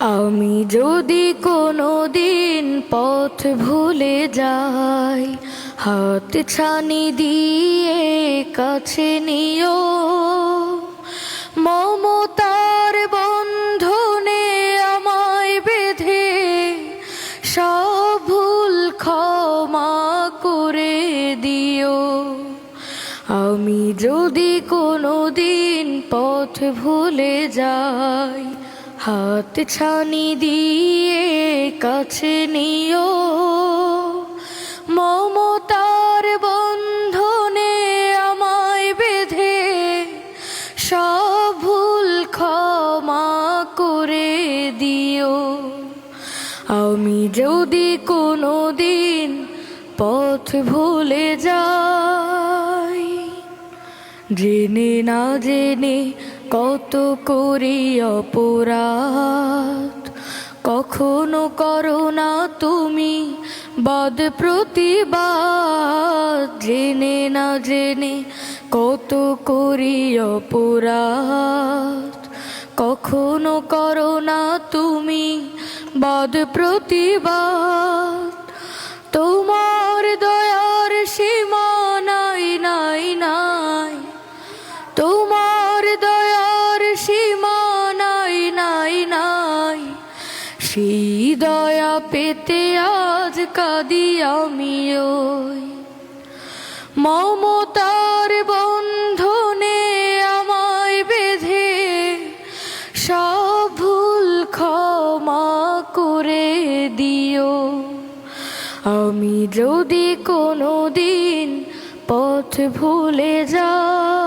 আমি যদি কোনো দিন পথ ভুলে যাই, হাত ছানি দিয়ে কাছে নিও। মমতার বন্ধনে আমায় বেঁধে সব ভুল ক্ষমা করে দিও। আমি যদি কোনো দিন পথ ভুলে যাই, হাত ছানি দিয়ে কাছে নিও। মমতার বন্ধনে আমায় বেঁধে সব ভুল ক্ষমা করে দিও। আমি যদি কোনো দিন পথ ভুলে যাই, জেনে না জেনে কত করি অপরাধ, কখনো করো না তুমি বাদ প্রতিবাদ। জেনে না জেনে কত করি অপরাধ, কখনো করো না তুমি বাদ প্রতিবাদ। তোমার দয়ার সীমা নাই নাই নাই, তোমার দয়ার সীমা নাই নাই নাই। সেই দয়া পেতে আজ কাঁদি আমি ওই মমতার বন্ধনে আমায় বেঁধে সব ভুল ক্ষমা করে দিও। আমি যদি কোনো দিন পথ ভুলে যাই।